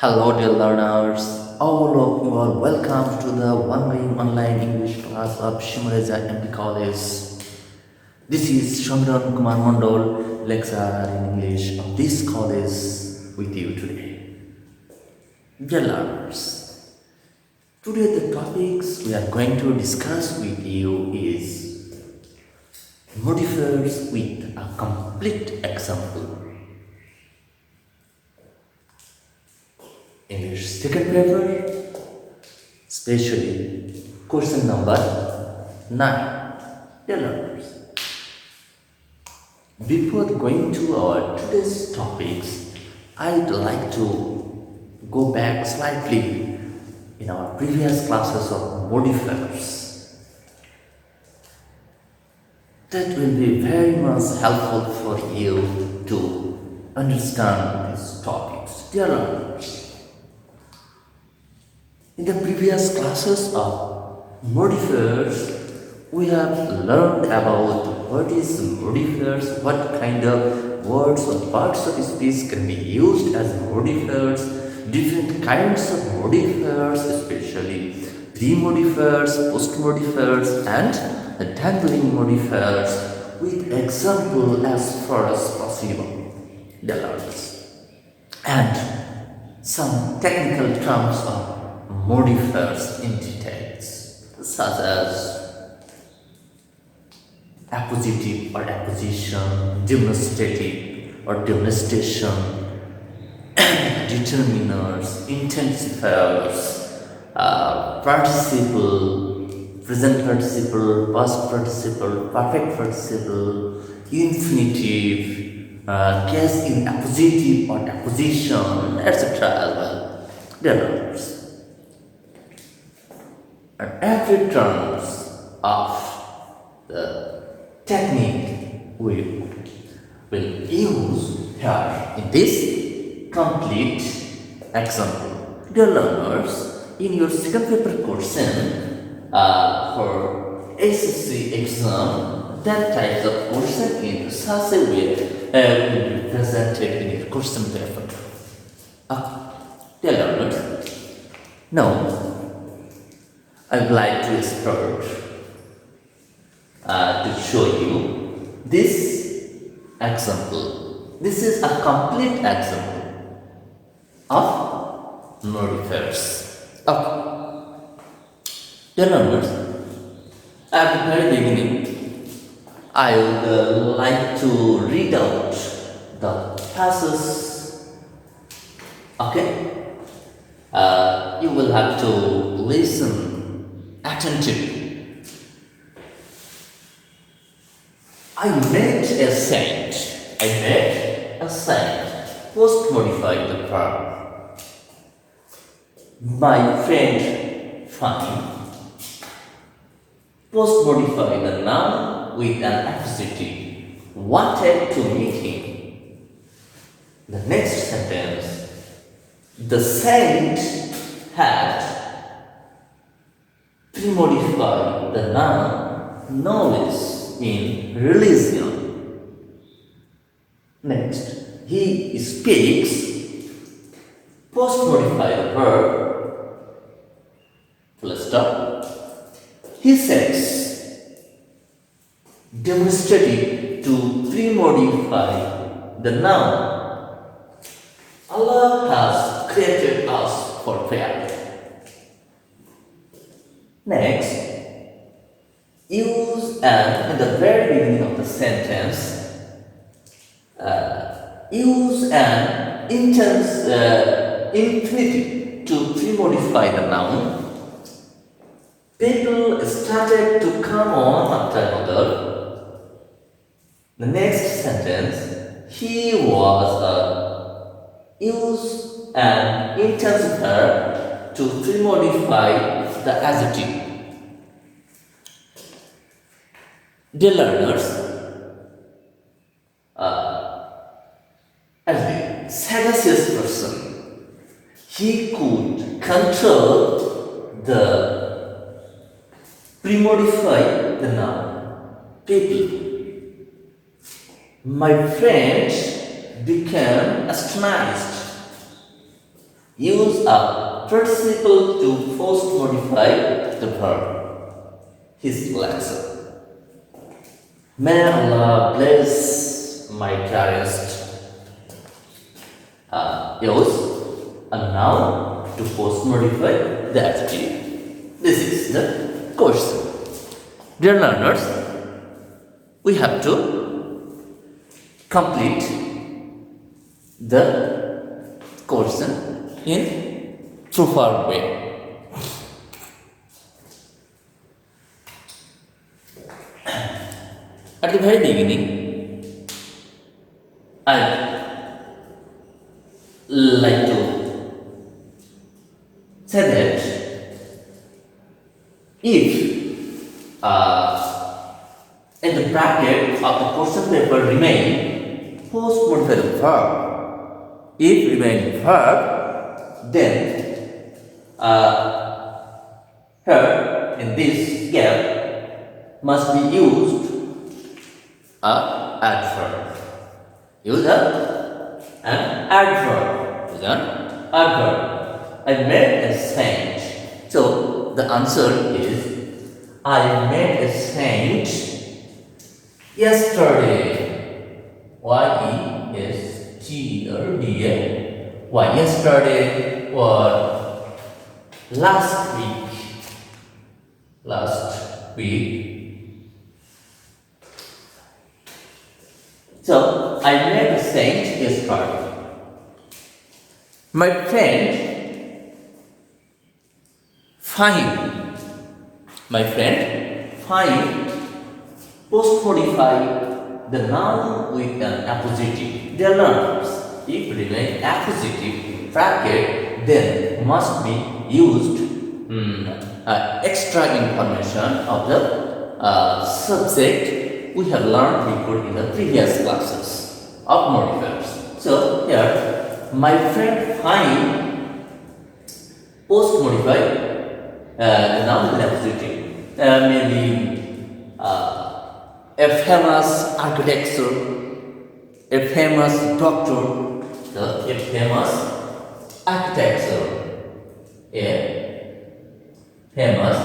Hello, dear learners. All of you are welcome to the online English class of SHIMU-REZA MP College. This is Shamiran Kumar Mondol, lecturer in English of this college with you today. Dear learners, today the topics we are going to discuss with you is modifiers with a complete example. English second paper, especially question number 9. Dear learners, before going to our today's topics, I'd like to go back slightly in our previous classes of modifiers. That will be very much helpful for you to understand these topics. Dear learners, in the previous classes of modifiers, we have learned about what is modifiers, what kind of words or parts of speech can be used as modifiers, different kinds of modifiers, especially pre-modifiers, post-modifiers, and dangling modifiers, with example as far as possible, the learners, and some technical terms of modifiers in details, such as appositive or apposition, demonstrative or demonstration, determiners, intensifiers, participle, present participle, past participle, perfect participle, infinitive, case in appositive or apposition, etc. as well. There are and every terms of the technique we will use here in this complete example. Dear learners, in your second paper question for SSC exam, that type of question in such a way will be presented in your question paper. Dear learners, now I would like to start to show you this example. This is a complete example of modifiers. Dear learners, at the very beginning, I would like to read out the passages. Okay? You will have to listen attentively. I met a saint. Post-modify the verb. My friend Fanny. Post-modify the noun with an appositive. Wanted to meet him. The next sentence. The saint had pre-modify the noun knowledge in religion. Next, he speaks, post-modify the verb, full stop. He says, demonstrative to pre-modify the noun. Allah has created us for prayer. Next, use and in the very beginning of the sentence, use an infinitive to pre-modify the noun. People started to come on after another. The next sentence, he was use an intensifier to pre-modify the adjective. Dear learners, as a sagacious person, he could control the pre-modify the noun. People. My friend became astonished use a participle to post-modify the verb. His lesson. May Allah bless my dearest. Use a noun to post-modify the adjective. This is the question. Dear learners, we have to complete the question in proper way. At the very beginning, I'd like to say that if in the bracket of the question paper remain post-modified verb, if remain verb, then here in this gap must be used a adverb. Use an adverb. Use an adverb. I made a sandwich. So the answer is I made a sandwich yesterday. Y-E-S-T-E-R-D-A. Why yesterday or last week? Last week. So I made a sandwich yesterday. My friend find post-modify the noun with an appositive. Dear learners, if remain appositive bracket, then must be used extra information of the subject we have learned before in the previous classes of modifiers. So here, my friend find post-modify the noun with an appositive. Maybe a famous architecture, a famous doctor, a famous architecture, a famous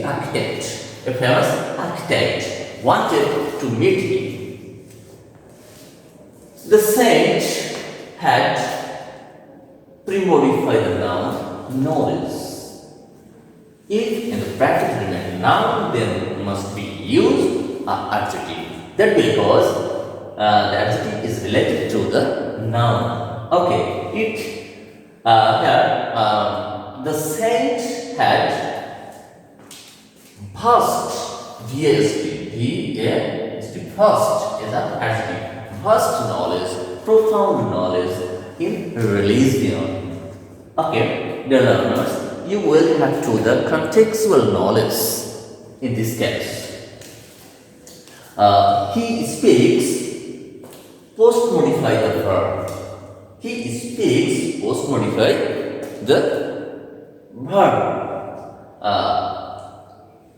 architect, a famous architect wanted to meet him. The saint had pre-modified the noun knowledge. If in the bracket remain noun, then must be used adjective. That because the adjective is related to the noun. Okay, the saint had vast, V-A-S-T, vast is an adjective. Vast knowledge, profound knowledge in religion. Okay, dear learners, you will have to the contextual knowledge in this case. He speaks post-modify the verb. He speaks post-modify the verb.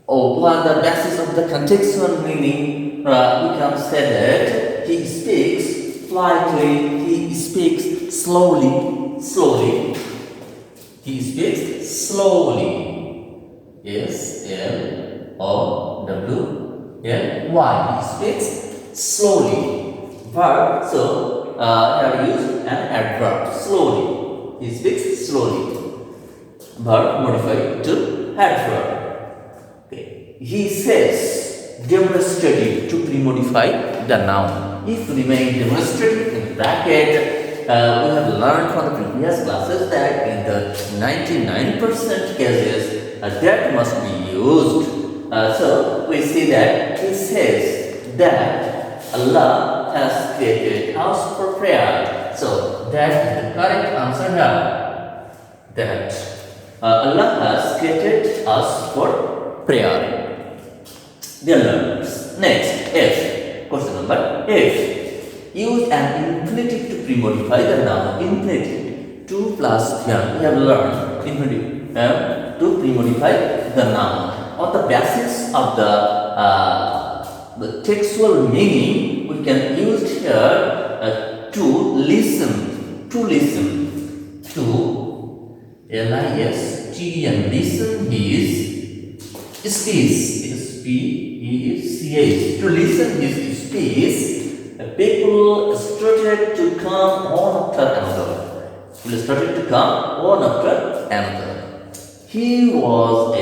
On the basis of the contextual meaning, we can say that he speaks slightly, he speaks slowly. He speaks slowly. S-L-O-W-L-Y. He speaks slowly. Verb, so here use an adverb, slowly. He speaks slowly. Verb modified to adverb. Okay. He says demonstrative to pre-modify the noun. If remain demonstrative in bracket, we have learned from the previous classes that in the 99% cases that must be used. So we see that he says that Allah has created house for prayer. So that is the correct answer here. That Allah has created us for prayer. Dear learners, next F. Question number F. Use an infinitive to pre-modify the noun. Infinitive 2 plus here. We have learned infinitive to pre-modify the noun on the basis of the the textual meaning we can use here to listen, to L-I-S-T-E-N, listen his speech, S-P-E-C-H, to listen his speech, people started to come one after another. People started to come one after another. He was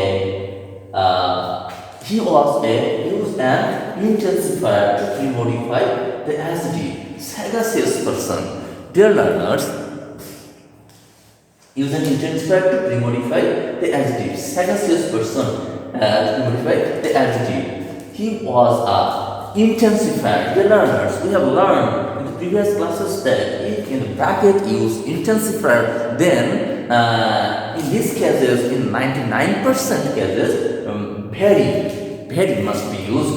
used an intensifier to pre-modify the adjective sagacious person. Dear learners, use an intensifier to pre-modify the adjective sagacious person. To modify the adjective. He was a intensifier. Dear learners, we have learned in the previous classes that if in the bracket use intensifier, then in these cases, in 99% cases, very must be used.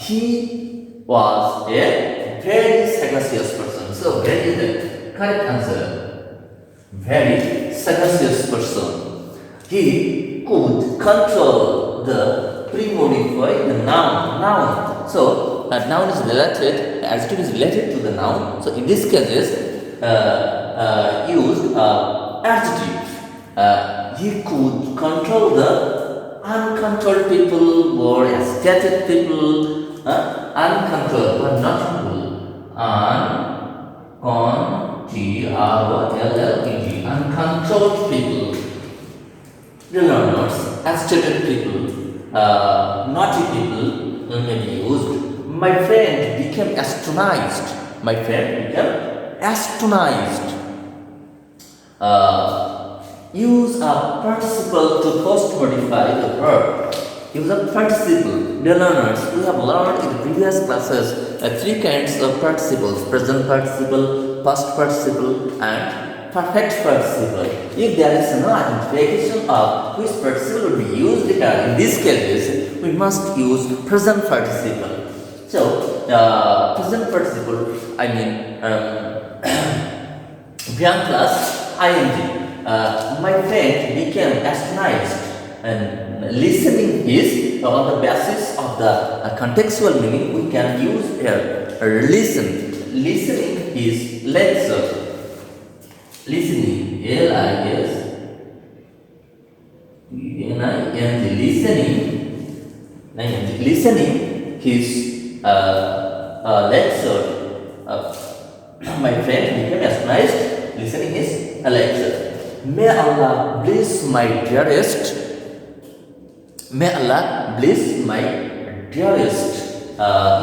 He was a very sagacious person. So very is the correct answer. Very sagacious person. He could control the pre-modify the noun. So noun is related, the adjective is related to the noun. So in this cases, used adjective. He could control the uncontrolled people or agitated people. Uncontrolled, but not people. T-R-O-L-L-E-D, uncontrolled people. The learners, agitated people, naughty people may be used. My friend became astonished. Use a participle to post-modify the verb. Use a participle. Dear learners, we have learned in the previous classes three kinds of participles: present participle, past participle, and perfect participle. If there is no identification of which participle will be used here, in these cases, we must use present participle. So, present participle, I mean, verb plus ing. My friend became astonished, and listening is on the basis of the contextual meaning. We can use here listening is lecture. Listening, L-I-S-N-I-N-G, listening his lecture. My friend became astonished listening his lecture. May Allah bless my dearest.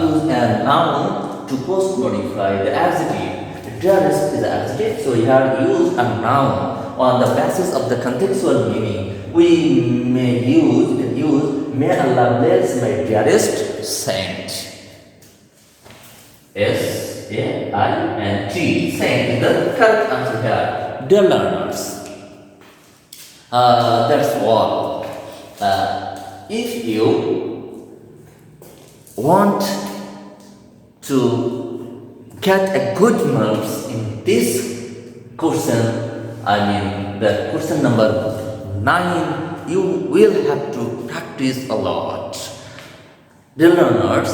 Use a noun to post-modify the adjective. Dearest is the adjective, so you have used a noun on the basis of the contextual meaning. We may use may Allah bless my dearest saint. S-A-I-N-T, saint is the correct answer here. Dear learners, that's all. If you want to get a good marks in this question, I mean the question number 9, you will have to practice a lot. Dear learners,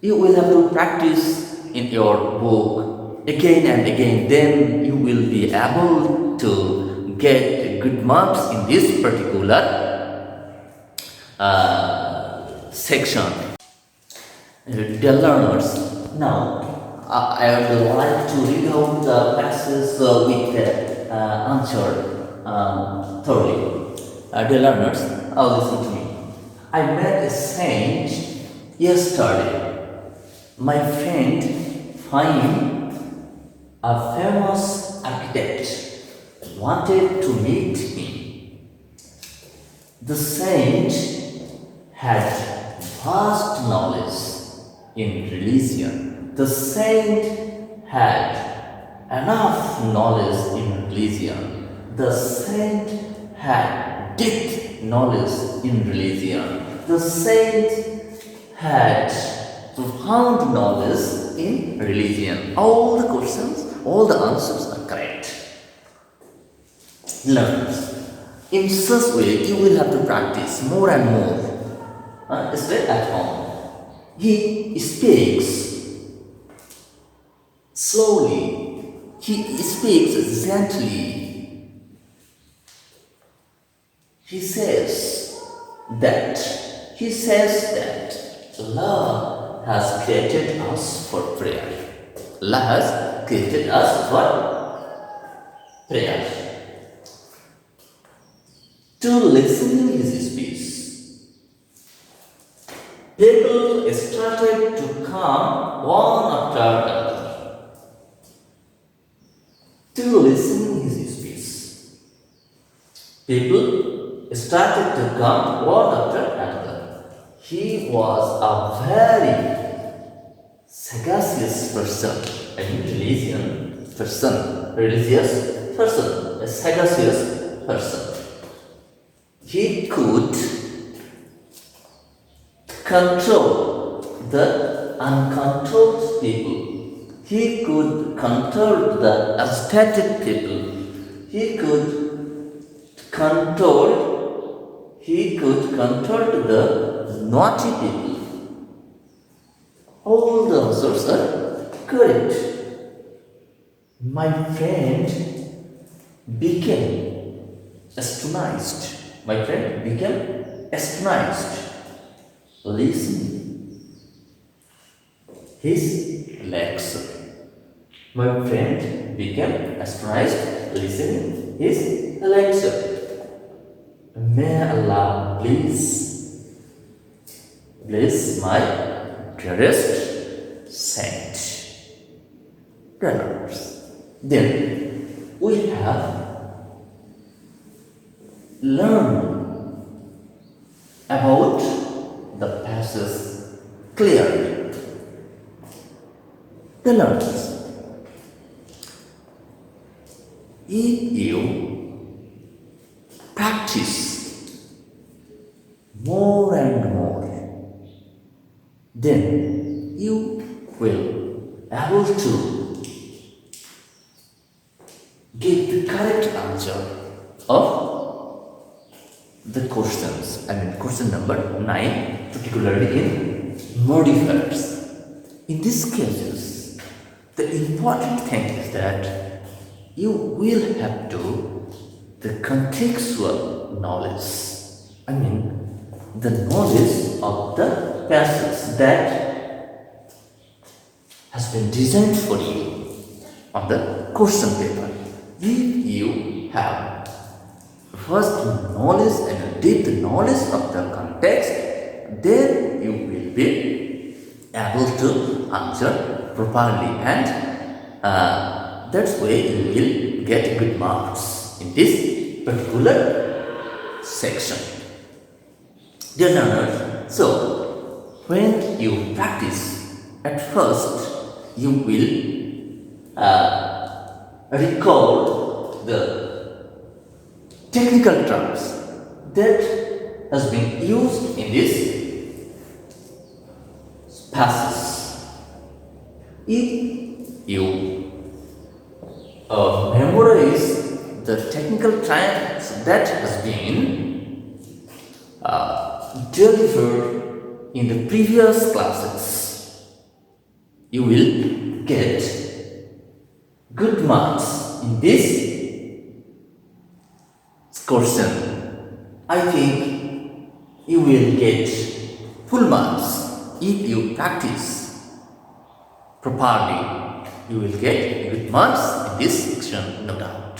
you will have to practice in your book again and again, then you will be able to get good marks in this particular section. Dear learners, now I would like to read out the passage with the answer thoroughly. Dear learners, listen to me. I met a saint yesterday. My friend Fahim, a famous architect, wanted to meet me. The saint had vast knowledge in religion. The saint had enough knowledge in religion. The saint had deep knowledge in religion. The saint had profound knowledge in religion. All the questions, all the answers are correct. Learners, in such way you will have to practice more and more. stay at home. He speaks slowly. He speaks gently. He says that Allah has created us for prayer. Allah has created us for prayer. To listening his speech, people started to come one after another. To listen his speech, people started to come one after another. He was a very sagacious person, religious person, a sagacious person. He could control the uncontrolled people. He could control the agitated people. He could control the naughty people. All the answers are correct. My friend became astonished. Listening his lecture. My friend became astonished listening his lecture. May Allah bless my dearest saint. Brothers, then we have learned about the passage clearly. The learners, if you practice more and more, then you will able to give the correct answer of the questions. Question number 9, particularly in modifiers. In these cases, the important thing is that you will have to the contextual knowledge. The knowledge of the passage that has been designed for you on the question paper. If you have first knowledge and deep knowledge of the context, then you will be able to answer properly, and that's way you will get good marks in this particular section. Dear learners, so when you practice, at first you will recall the technical terms that has been used in this passage. If you memorize the technical terms that has been delivered in the previous classes, you will get good marks in this question. I think you will get full marks if you practice properly. You will get good marks in this section, no doubt.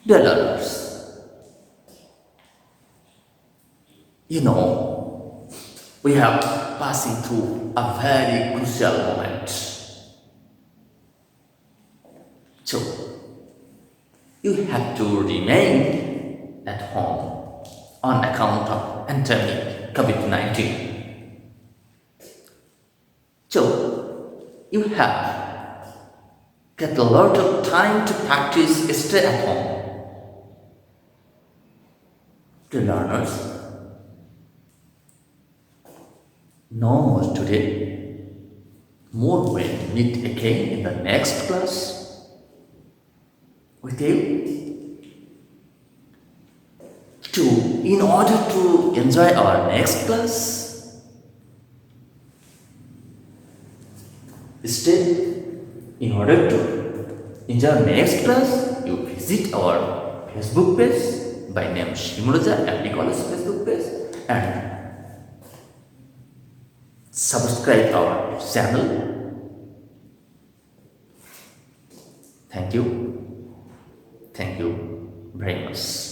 Dear learners, we are passing through a very crucial moment. So, you have to remain at home on account of endemic COVID-19. So, you have got a lot of time to practice stay at home. The learners, no more today. More when meet again in the next class with you. To in order to enjoy our next class, still in order to enjoy next class, you visit our Facebook page by name SHIMU-REZA College Facebook page and subscribe our channel. Thank you very much.